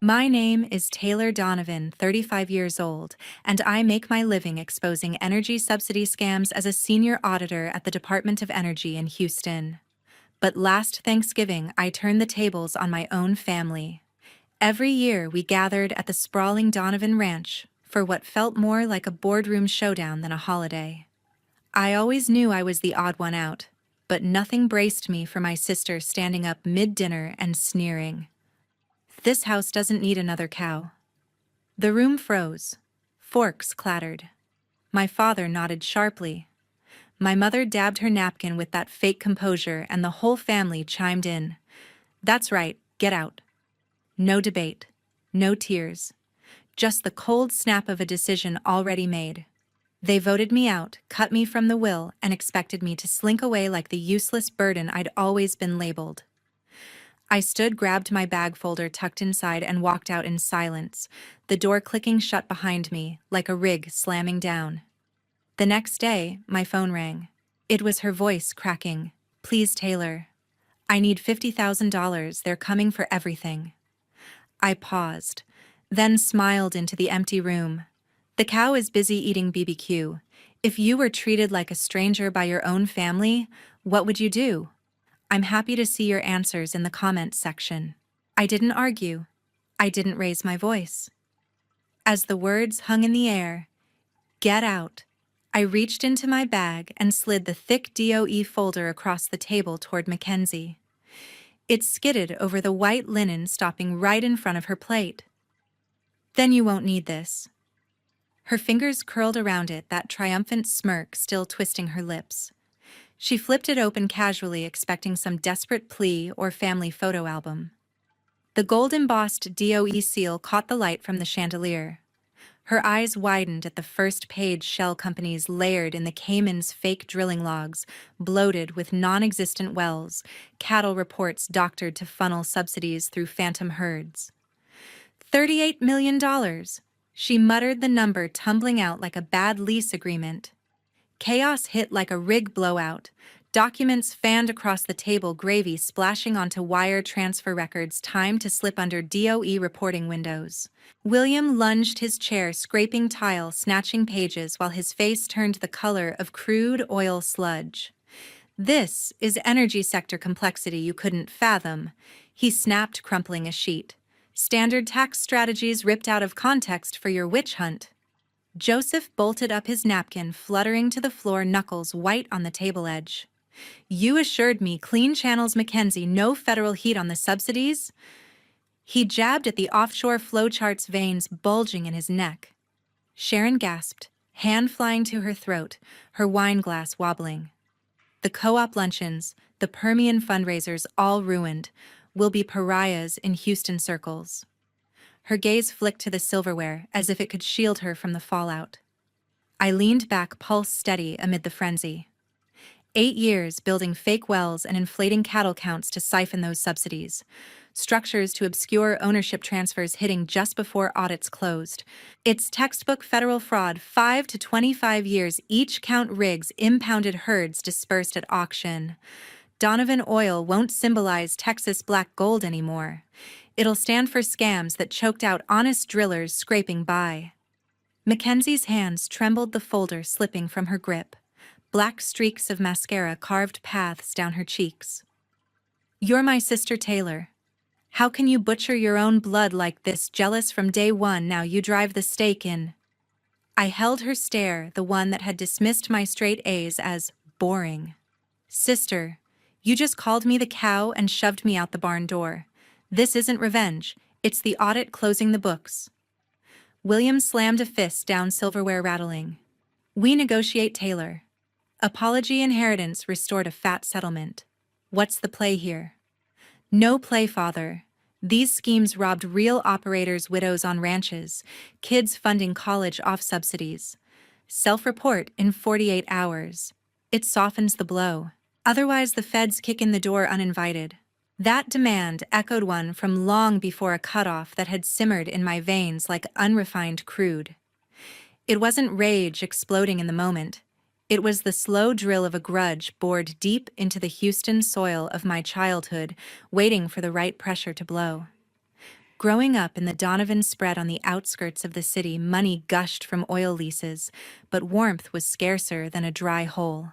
My name is Taylor Donovan, 35 years old, and I make my living exposing energy subsidy scams as a senior auditor at the Department of Energy in Houston. But last Thanksgiving, I turned the tables on my own family. Every year, we gathered at the sprawling Donovan Ranch for what felt more like a boardroom showdown than a holiday. I always knew I was the odd one out, but nothing braced me for my sister standing up mid-dinner and sneering. This house doesn't need another cow. The room froze. Forks clattered. My father nodded sharply. My mother dabbed her napkin with that fake composure, and the whole family chimed in. That's right, get out. No debate. No tears. Just the cold snap of a decision already made. They voted me out, cut me from the will, and expected me to slink away like the useless burden I'd always been labeled. I stood, grabbed my bag folder tucked inside, and walked out in silence, the door clicking shut behind me, like a rig slamming down. The next day, my phone rang. It was her voice cracking. Please, Taylor. I need $50,000. They're coming for everything. I paused, then smiled into the empty room. The cow is busy eating BBQ. If you were treated like a stranger by your own family, what would you do? I'm happy to see your answers in the comments section. I didn't argue. I didn't raise my voice. As the words hung in the air, "Get out," I reached into my bag and slid the thick DOE folder across the table toward Mackenzie. It skidded over the white linen, stopping right in front of her plate. "Then you won't need this." Her fingers curled around it, that triumphant smirk still twisting her lips. She flipped it open casually, expecting some desperate plea or family photo album. The gold-embossed DOE seal caught the light from the chandelier. Her eyes widened at the first page, shell companies layered in the Cayman's fake drilling logs, bloated with non-existent wells, cattle reports doctored to funnel subsidies through phantom herds. $38 million, she muttered, the number tumbling out like a bad lease agreement. Chaos hit like a rig blowout. Documents fanned across the table, gravy splashing onto wire transfer records timed to slip under DOE reporting windows. William lunged his chair, scraping tile, snatching pages, while his face turned the color of crude oil sludge. "This is energy sector complexity you couldn't fathom," he snapped, crumpling a sheet. "Standard tax strategies ripped out of context for your witch hunt." Joseph bolted up his napkin, fluttering to the floor, knuckles white on the table edge. "You assured me clean channels, Mackenzie, no federal heat on the subsidies?" He jabbed at the offshore flowchart's, veins bulging in his neck. Sharon gasped, hand flying to her throat, her wine glass wobbling. "The co-op luncheons, the Permian fundraisers, all ruined. We'll be pariahs in Houston circles." Her gaze flicked to the silverware, as if it could shield her from the fallout. I leaned back, pulse steady amid the frenzy. 8 years building fake wells and inflating cattle counts to siphon those subsidies. Structures to obscure ownership transfers hitting just before audits closed. It's textbook federal fraud, 5 to 25 years each, count rigs, impounded herds dispersed at auction. Donovan oil won't symbolize Texas black gold anymore. It'll stand for scams that choked out honest drillers scraping by. Mackenzie's hands trembled, the folder slipping from her grip. Black streaks of mascara carved paths down her cheeks. "You're my sister, Taylor. How can you butcher your own blood like this? Jealous from day one, now you drive the stake in." I held her stare, the one that had dismissed my straight A's as boring. "Sister, you just called me the cow and shoved me out the barn door. This isn't revenge, it's the audit closing the books." William slammed a fist down, silverware rattling. "We negotiate, Taylor. Apology inheritance restored a fat settlement. What's the play here?" "No play, father. These schemes robbed real operators, widows on ranches, kids funding college off subsidies. Self-report in 48 hours. It softens the blow. Otherwise, the feds kick in the door uninvited." That demand echoed one from long before, a cutoff that had simmered in my veins like unrefined crude. It wasn't rage exploding in the moment. It was the slow drill of a grudge bored deep into the Houston soil of my childhood, waiting for the right pressure to blow. Growing up in the Donovan spread on the outskirts of the city, money gushed from oil leases, but warmth was scarcer than a dry hole.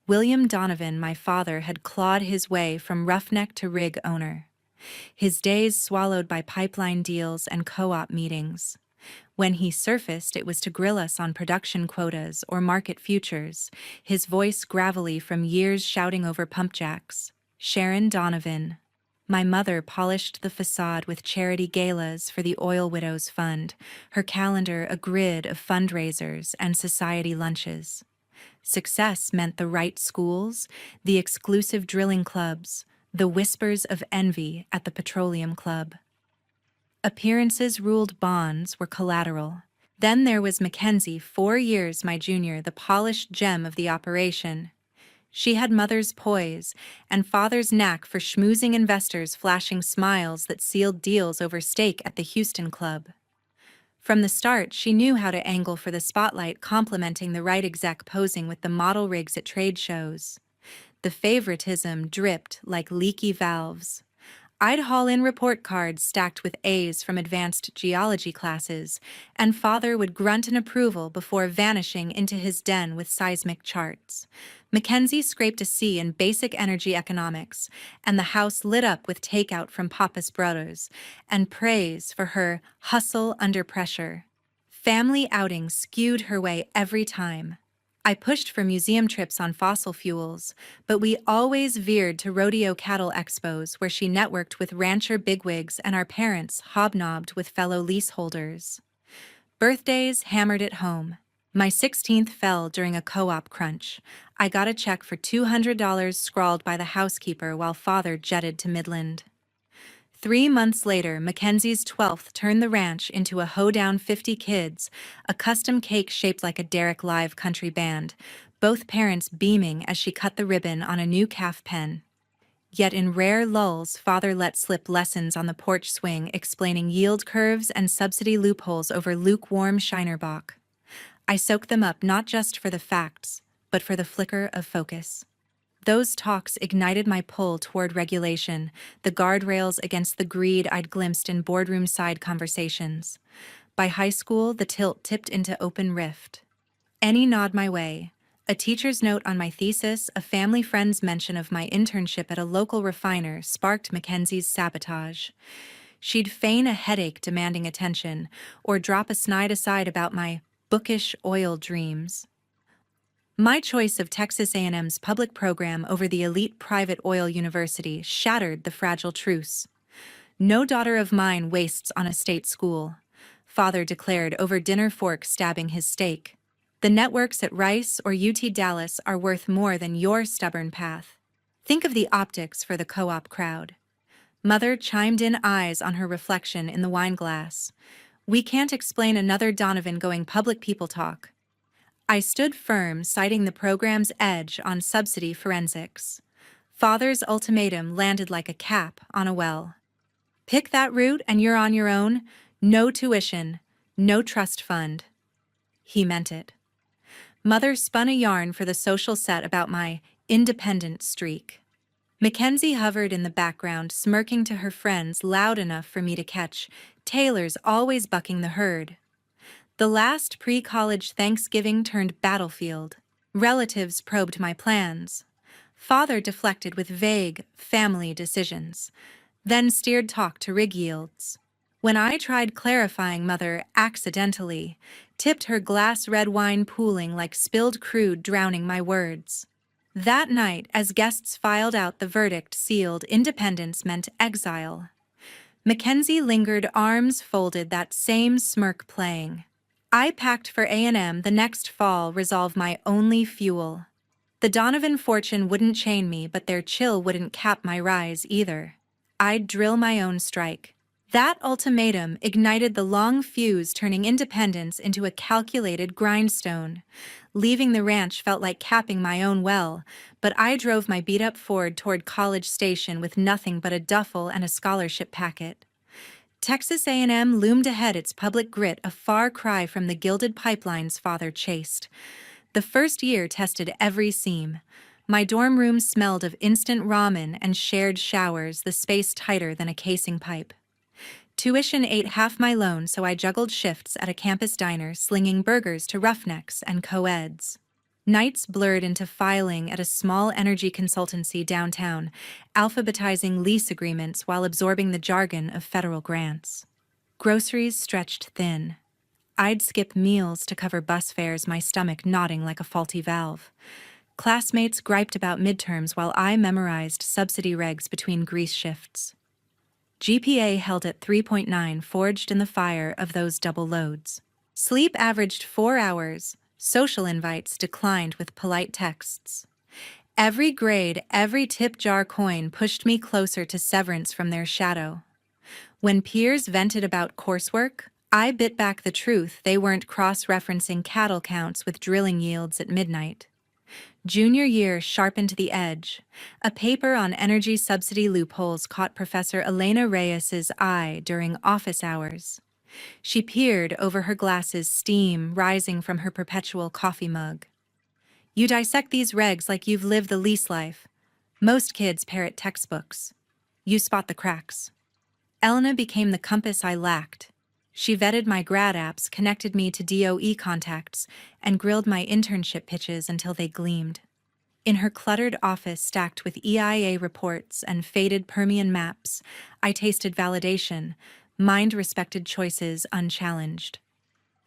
William Donovan, my father, had clawed his way from roughneck to rig owner. His days swallowed by pipeline deals and co-op meetings. When he surfaced, it was to grill us on production quotas or market futures, his voice gravelly from years shouting over pump jacks. Sharon Donovan. My mother polished the facade with charity galas for the Oil Widows Fund, her calendar a grid of fundraisers and society lunches. Success meant the right schools, the exclusive drilling clubs, the whispers of envy at the petroleum club. Appearances ruled, bonds were collateral. Then there was Mackenzie, 4 years my junior, the polished gem of the operation. She had mother's poise and father's knack for schmoozing investors, flashing smiles that sealed deals over steak at the Houston Club. From the start, she knew how to angle for the spotlight, complimenting the right exec posing with the model rigs at trade shows. The favoritism dripped like leaky valves. I'd haul in report cards stacked with A's from advanced geology classes, and father would grunt in approval before vanishing into his den with seismic charts. Mackenzie scraped a C in basic energy economics, and the house lit up with takeout from Papa's Brothers, and praise for her hustle under pressure. Family outings skewed her way every time. I pushed for museum trips on fossil fuels, but we always veered to rodeo cattle expos where she networked with rancher bigwigs and our parents hobnobbed with fellow leaseholders. Birthdays hammered it home. My 16th fell during a co-op crunch. I got a check for $200 scrawled by the housekeeper while father jetted to Midland. 3 months later, Mackenzie's 12th turned the ranch into a hoedown 50 kids, a custom cake shaped like a Derek Live country band, both parents beaming as she cut the ribbon on a new calf pen. Yet in rare lulls, father let slip lessons on the porch swing, explaining yield curves and subsidy loopholes over lukewarm Shinerbach. I soaked them up not just for the facts, but for the flicker of focus. Those talks ignited my pull toward regulation, the guardrails against the greed I'd glimpsed in boardroom-side conversations. By high school, the tilt tipped into open rift. Any nod my way, a teacher's note on my thesis, a family friend's mention of my internship at a local refiner sparked Mackenzie's sabotage. She'd feign a headache demanding attention, or drop a snide aside about my bookish oil dreams. My choice of Texas A&M's public program over the elite private oil university shattered the fragile truce. No daughter of mine wastes on a state school, father declared over dinner fork stabbing his steak. The networks at Rice or UT Dallas are worth more than your stubborn path. Think of the optics for the co-op crowd. Mother chimed in, eyes on her reflection in the wine glass. We can't explain another Donovan going public people talk. I stood firm, citing the program's edge on subsidy forensics. Father's ultimatum landed like a cap on a well. Pick that route and you're on your own. No tuition, no trust fund. He meant it. Mother spun a yarn for the social set about my independent streak. Mackenzie hovered in the background, smirking to her friends loud enough for me to catch. Taylor's always bucking the herd. The last pre-college Thanksgiving turned battlefield. Relatives probed my plans. Father deflected with vague family decisions, then steered talk to rig yields. When I tried clarifying, mother accidentally tipped her glass red wine, pooling like spilled crude, drowning my words. That night, as guests filed out, the verdict sealed. Independence meant exile. Mackenzie lingered, arms folded, that same smirk playing. I packed for A&M the next fall, resolve my only fuel. The Donovan fortune wouldn't chain me, but their chill wouldn't cap my rise either. I'd drill my own strike. That ultimatum ignited the long fuse, turning independence into a calculated grindstone. Leaving the ranch felt like capping my own well, but I drove my beat-up Ford toward College Station with nothing but a duffel and a scholarship packet. Texas A&M loomed ahead, its public grit a far cry from the gilded pipelines father chased. The first year tested every seam. My dorm room smelled of instant ramen and shared showers, the space tighter than a casing pipe. Tuition ate half my loan, so I juggled shifts at a campus diner, slinging burgers to roughnecks and co-eds. Nights blurred into filing at a small energy consultancy downtown, alphabetizing lease agreements while absorbing the jargon of federal grants. Groceries stretched thin. I'd skip meals to cover bus fares, my stomach nodding like a faulty valve. Classmates griped about midterms while I memorized subsidy regs between grease shifts. GPA held at 3.9, forged in the fire of those double loads. Sleep averaged 4 hours. Social invites declined with polite texts. Every grade, every tip jar coin pushed me closer to severance from their shadow. When peers vented about coursework, I bit back the truth they weren't cross-referencing cattle counts with drilling yields at midnight. Junior year sharpened the edge. A paper on energy subsidy loopholes caught Professor Elena Reyes's eye during office hours. She peered over her glasses, steam rising from her perpetual coffee mug. You dissect these regs like you've lived the lease life. Most kids parrot textbooks. You spot the cracks. Elena became the compass I lacked. She vetted my grad apps, connected me to DOE contacts, and grilled my internship pitches until they gleamed. In her cluttered office stacked with EIA reports and faded Permian maps, I tasted validation, mind-respected choices unchallenged.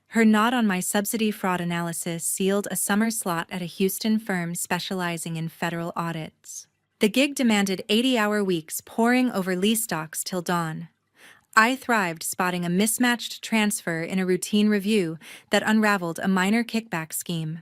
Her nod on my subsidy fraud analysis sealed a summer slot at a Houston firm specializing in federal audits. The gig demanded 80-hour weeks poring over lease docs till dawn. I thrived spotting a mismatched transfer in a routine review that unraveled a minor kickback scheme.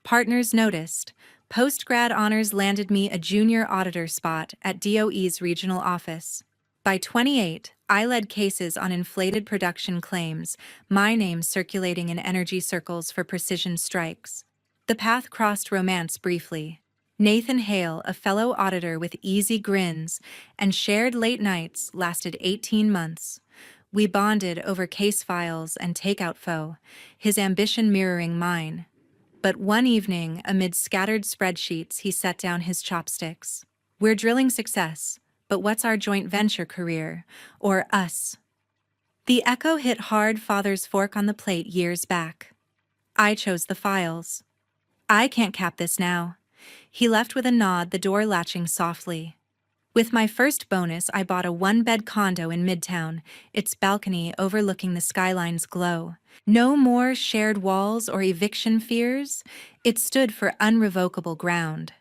Partners noticed. Post-grad honors landed me a junior auditor spot at DOE's regional office. By 28, I led cases on inflated production claims, my name circulating in energy circles for precision strikes. The path crossed romance briefly. Nathan Hale, a fellow auditor with easy grins, and shared late nights lasted 18 months. We bonded over case files and takeout pho, his ambition mirroring mine. But one evening, amid scattered spreadsheets, he set down his chopsticks. We're drilling success, but what's our joint venture career? Or us? The echo hit hard, father's fork on the plate years back. I chose the files. I can't cap this now. He left with a nod, the door latching softly. With my first bonus, I bought a one-bed condo in Midtown, its balcony overlooking the skyline's glow. No more shared walls or eviction fears. It stood for unrevocable ground.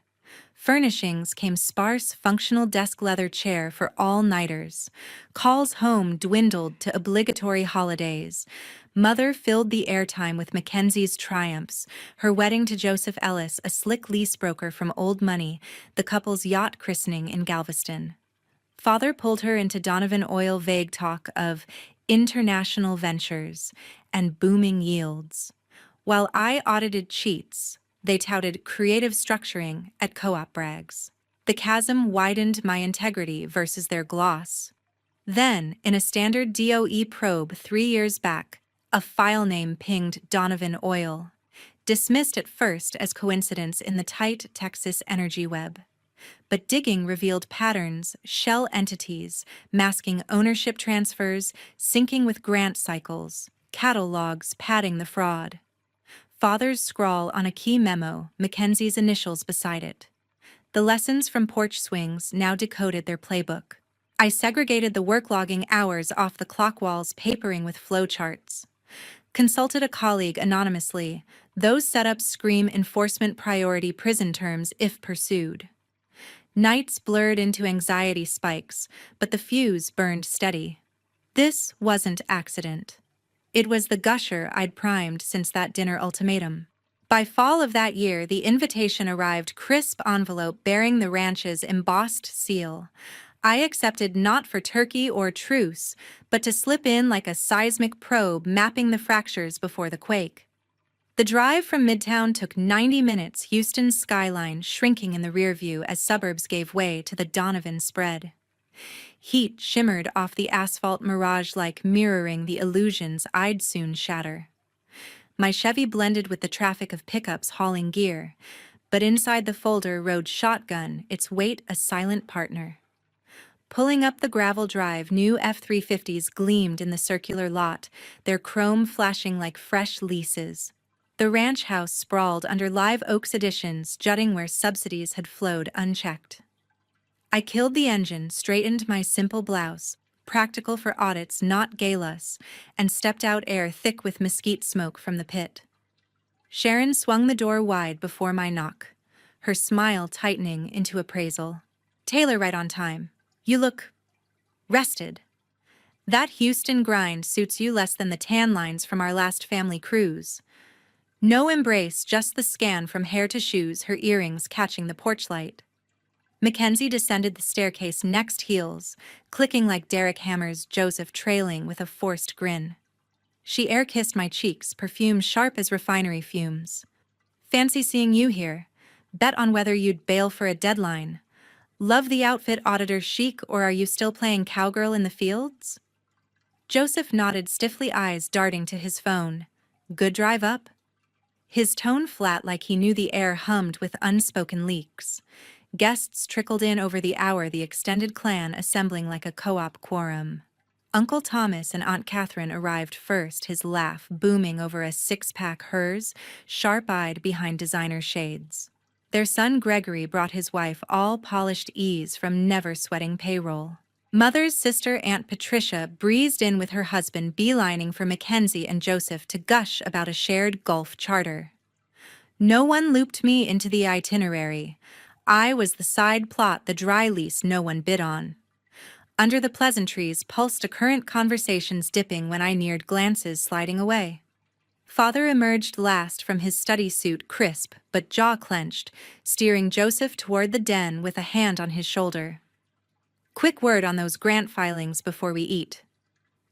Furnishings came sparse, functional desk leather chair for all-nighters. Calls home dwindled to obligatory holidays. Mother filled the airtime with Mackenzie's triumphs, her wedding to Joseph Ellis, a slick lease broker from Old Money, the couple's yacht christening in Galveston. Father pulled her into Donovan oil vague talk of international ventures and booming yields. While I audited cheats, they touted creative structuring at co-op brags. The chasm widened my integrity versus their gloss. Then, in a standard DOE probe 3 years back, a file name pinged Donovan Oil, dismissed at first as coincidence in the tight Texas energy web. But digging revealed patterns, shell entities, masking ownership transfers, syncing with grant cycles, cattle logs padding the fraud. Father's scrawl on a key memo, Mackenzie's initials beside it. The lessons from porch swings now decoded their playbook. I segregated the work logging hours off the clock walls, papering with flowcharts. Consulted a colleague anonymously. Those setups scream enforcement priority prison terms if pursued. Nights blurred into anxiety spikes, but the fuse burned steady. This wasn't accident. It was the gusher I'd primed since that dinner ultimatum. By fall of that year, the invitation arrived, crisp envelope bearing the ranch's embossed seal. I accepted not for turkey or truce, but to slip in like a seismic probe mapping the fractures before the quake. The drive from Midtown took 90 minutes, Houston's skyline shrinking in the rearview as suburbs gave way to the Donovan spread. Heat shimmered off the asphalt mirage like mirroring the illusions I'd soon shatter. My Chevy blended with the traffic of pickups hauling gear, but inside the folder rode shotgun, its weight a silent partner. Pulling up the gravel drive, new F-350s gleamed in the circular lot, their chrome flashing like fresh leases. The ranch house sprawled under live oaks additions jutting where subsidies had flowed unchecked. I killed the engine, straightened my simple blouse, practical for audits, not galas, and stepped out air thick with mesquite smoke from the pit. Sharon swung the door wide before my knock, her smile tightening into appraisal. "Taylor, right on time. You look rested. That Houston grind suits you less than the tan lines from our last family cruise." No embrace, just the scan from hair to shoes, her earrings catching the porch light. Mackenzie descended the staircase next heels, clicking like Derek Hammer's Joseph, trailing with a forced grin. She air-kissed my cheeks, perfume sharp as refinery fumes. "Fancy seeing you here. Bet on whether you'd bail for a deadline. Love the outfit, auditor chic, or are you still playing cowgirl in the fields?" Joseph nodded, stiffly, eyes darting to his phone. "Good drive up?" His tone flat, like he knew the air hummed with unspoken leaks. Guests trickled in over the hour, the extended clan assembling like a co-op quorum. Uncle Thomas and Aunt Catherine arrived first, his laugh booming over a six-pack, hers sharp-eyed behind designer shades. Their son Gregory brought his wife, all polished ease from never sweating payroll. Mother's sister, Aunt Patricia, breezed in with her husband, beelining for Mackenzie and Joseph to gush about a shared Gulf charter. No one looped me into the itinerary. I was the side plot, the dry lease no one bid on. Under the pleasantries pulsed a current, conversations dipping when I neared, glances sliding away. Father emerged last from his study suit, crisp but jaw clenched, steering Joseph toward the den with a hand on his shoulder. "Quick word on those grant filings before we eat."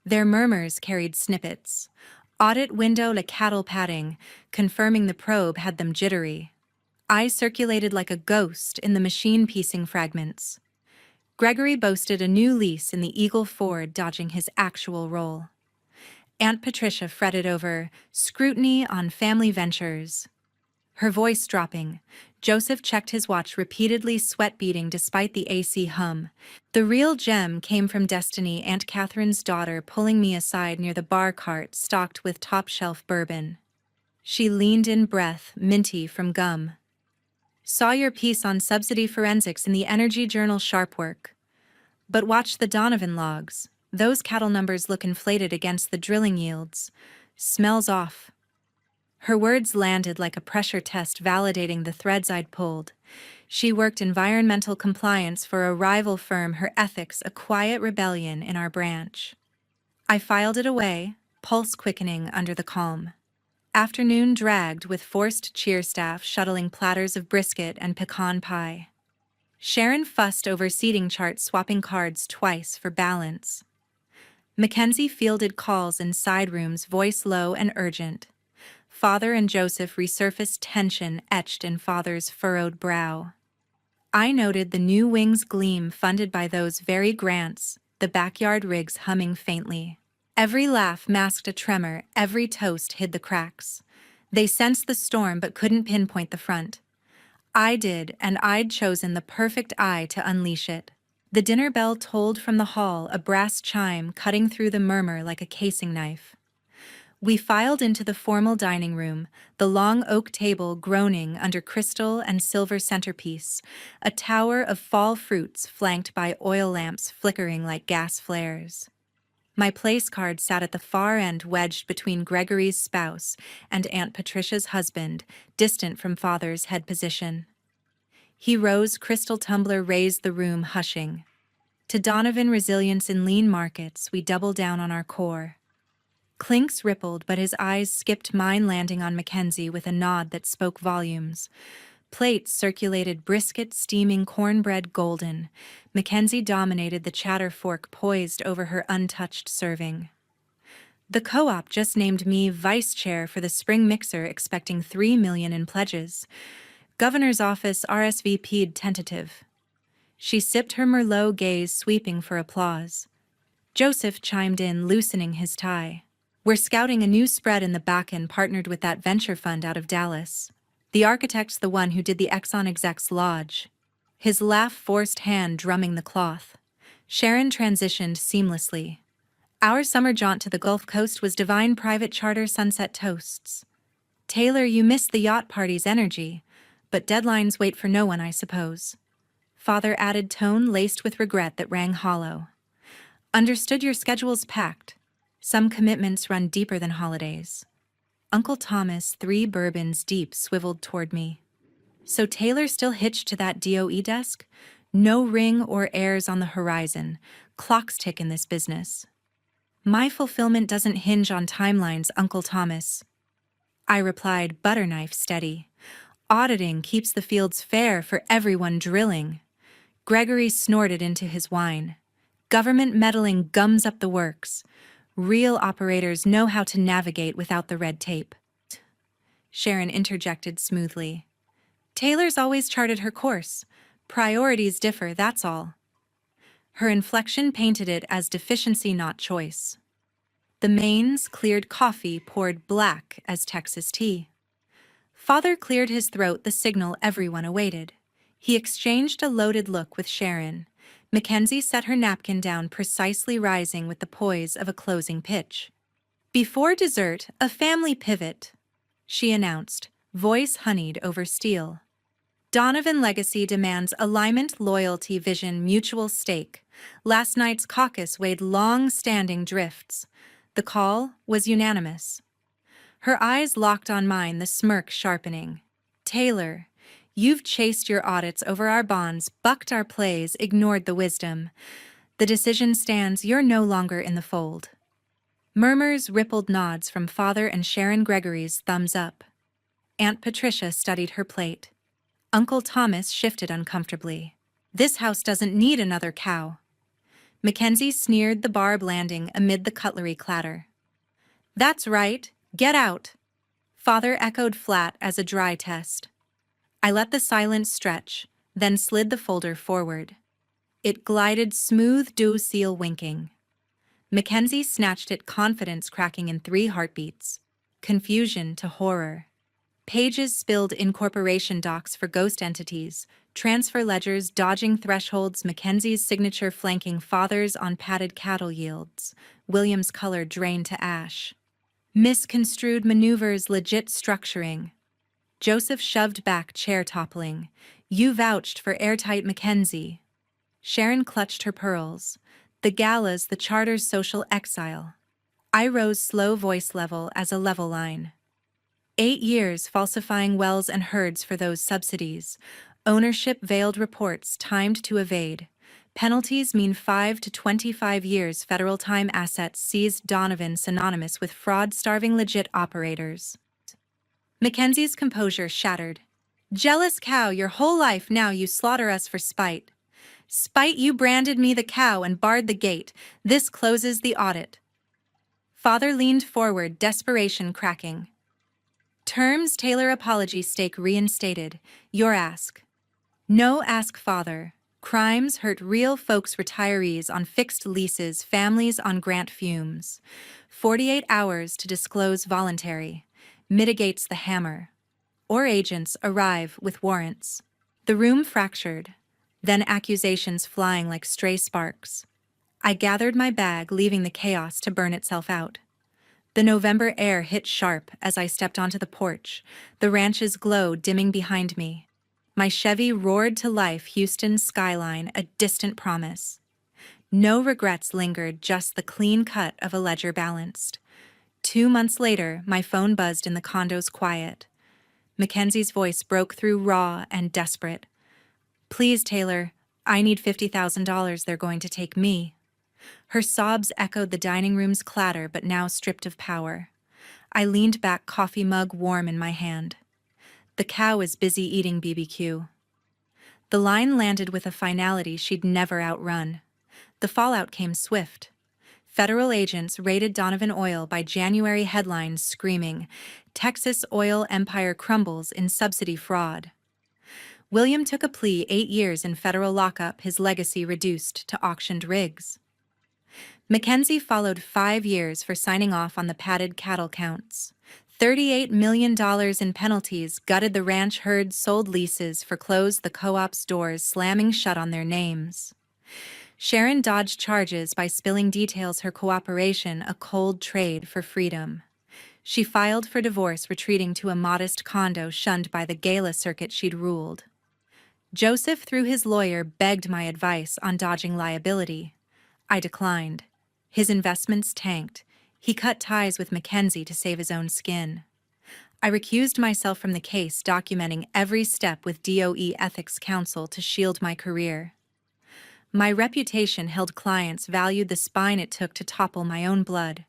Their murmurs carried snippets. Audit window to cattle patting, confirming the probe had them jittery. I circulated like a ghost in the machine piecing fragments. Gregory boasted a new lease in the Eagle Ford, dodging his actual role. Aunt Patricia fretted over scrutiny on family ventures. Her voice dropping, Joseph checked his watch repeatedly, sweat beading despite the AC hum. The real gem came from Destiny, Aunt Catherine's daughter, pulling me aside near the bar cart stocked with top-shelf bourbon. She leaned in, breath minty from gum. "Saw your piece on subsidy forensics in the Energy Journal, sharp work. But watch the Donovan logs. Those cattle numbers look inflated against the drilling yields. Smells off." Her words landed like a pressure test, validating the threads I'd pulled. She worked environmental compliance for a rival firm, her ethics a quiet rebellion in our branch. I filed it away, pulse quickening under the calm. Afternoon dragged with forced cheer staff shuttling platters of brisket and pecan pie. Sharon fussed over seating charts, swapping cards twice for balance. Mackenzie fielded calls in side rooms, voice low and urgent. Father and Joseph resurfaced, tension etched in Father's furrowed brow. I noted the new wings gleam funded by those very grants, the backyard rigs humming faintly. Every laugh masked a tremor, every toast hid the cracks. They sensed the storm but couldn't pinpoint the front. I did, and I'd chosen the perfect eye to unleash it. The dinner bell tolled from the hall, a brass chime cutting through the murmur like a casing knife. We filed into the formal dining room, the long oak table groaning under crystal and silver centerpiece, a tower of fall fruits flanked by oil lamps flickering like gas flares. My place card sat at the far end, wedged between Gregory's spouse and Aunt Patricia's husband, distant from Father's head position. He rose, crystal tumbler raised, the room hushing. To Donovan, resilience in lean markets, we double down on our core. Clinks rippled, but his eyes skipped mine, landing on Mackenzie with a nod that spoke volumes. Plates circulated, brisket steaming, cornbread golden. Mackenzie dominated, the chatter fork poised over her untouched serving. The co-op just named me vice chair for the spring mixer, expecting $3 million in pledges. Governor's office RSVP'd tentative. She sipped her Merlot, gaze sweeping for applause. Joseph chimed in, loosening his tie. "We're scouting a new spread in the back end, partnered with that venture fund out of Dallas. The architect's the one who did the Exxon exec's lodge." His laugh, forced hand drumming the cloth. Sharon transitioned seamlessly. Our summer jaunt to the Gulf Coast was divine private charter sunset toasts. Taylor, you missed the yacht party's energy, but deadlines wait for no one, I suppose. Father added tone laced with regret that rang hollow. Understood your schedule's packed. Some commitments run deeper than holidays. Uncle Thomas, 3 bourbons deep, swiveled toward me. So Taylor still hitched to that DOE desk? No ring or heirs on the horizon. Clocks tick in this business. My fulfillment doesn't hinge on timelines, Uncle Thomas. I replied, butterknife steady. Auditing keeps the fields fair for everyone drilling. Gregory snorted into his wine. Government meddling gums up the works. Real operators know how to navigate without the red tape. Sharon interjected smoothly. Taylor's always charted her course. Priorities differ, that's all. Her inflection painted it as deficiency, not choice. The mains cleared coffee poured black as Texas tea. Father cleared his throat, the signal everyone awaited. He exchanged a loaded look with Sharon. Mackenzie set her napkin down, precisely rising with the poise of a closing pitch. Before dessert, a family pivot, she announced, voice honeyed over steel. Donovan legacy demands alignment, loyalty, vision, mutual stake. Last night's caucus weighed long-standing drifts. The call was unanimous. Her eyes locked on mine, the smirk sharpening. Taylor, you've chased your audits over our bonds, bucked our plays, ignored the wisdom. The decision stands, you're no longer in the fold. Murmurs rippled nods from Father and Sharon Gregory's thumbs up. Aunt Patricia studied her plate. Uncle Thomas shifted uncomfortably. This house doesn't need another cow. Mackenzie sneered, the barb landing amid the cutlery clatter. That's right, get out. Father echoed flat as a dry test. I let the silence stretch, then slid the folder forward. It glided smooth, seal winking. Mackenzie snatched it, confidence cracking in 3 heartbeats. Confusion to horror. Pages spilled, incorporation docs for ghost entities, transfer ledgers dodging thresholds, Mackenzie's signature flanking Father's on padded cattle yields, William's color drained to ash. Misconstrued maneuvers, legit structuring. Joseph shoved back, chair toppling. You vouched for airtight Mackenzie. Sharon clutched her pearls. The galas, the charter's social exile. I rose, slow voice level as a level line. 8 years falsifying wells and herds for those subsidies. Ownership veiled reports timed to evade. Penalties mean 5 to 25 years. Federal time assets seized. Donovan synonymous with fraud-starving legit operators. Mackenzie's composure shattered. Jealous cow, your whole life now you slaughter us for spite. Spite, you branded me the cow and barred the gate. This closes the audit. Father leaned forward, desperation cracking. Terms, Taylor apology stake reinstated. Your ask. No ask, Father. Crimes hurt real folks, retirees on fixed leases, families on grant fumes. 48 hours to disclose voluntary. Mitigates the hammer. Or agents arrive with warrants. The room fractured. Then accusations flying like stray sparks. I gathered my bag, leaving the chaos to burn itself out. The November air hit sharp as I stepped onto the porch, the ranch's glow dimming behind me. My Chevy roared to life, Houston's skyline, a distant promise. No regrets lingered, just the clean cut of a ledger balanced. 2 months later, my phone buzzed in the condo's quiet. Mackenzie's voice broke through, raw and desperate. Please, Taylor, I need $50,000. They're going to take me. Her sobs echoed the dining room's clatter, but now stripped of power. I leaned back, coffee mug warm in my hand. The cow is busy eating BBQ. The line landed with a finality she'd never outrun. The fallout came swift. Federal agents raided Donovan Oil by January, headlines screaming, Texas oil empire crumbles in subsidy fraud. William took a plea, 8 years in federal lockup, his legacy reduced to auctioned rigs. Mackenzie followed 5 years for signing off on the padded cattle counts. $38 million in penalties gutted the ranch herd, sold leases, foreclosed the co-op's doors, slamming shut on their names. Sharon dodged charges by spilling details her cooperation a cold trade for freedom. She filed for divorce, retreating to a modest condo shunned by the gala circuit she'd ruled. Joseph, through his lawyer, begged my advice on dodging liability. I declined. His investments tanked. He cut ties with Mackenzie to save his own skin. I recused myself from the case, documenting every step with DOE Ethics Counsel to shield my career. My reputation held clients valued the spine it took to topple my own blood.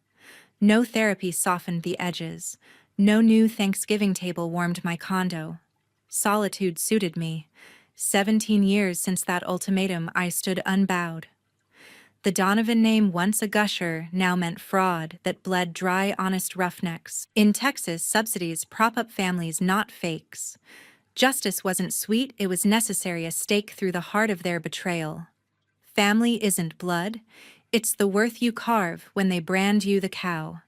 No therapy softened the edges. No new Thanksgiving table warmed my condo. Solitude suited me. 17 years since that ultimatum, I stood unbowed. The Donovan name, once a gusher, now meant fraud that bled dry, honest roughnecks. In Texas, subsidies prop up families, not fakes. Justice wasn't sweet, it was necessary, a stake through the heart of their betrayal. Family isn't blood, it's the worth you carve when they brand you the cow.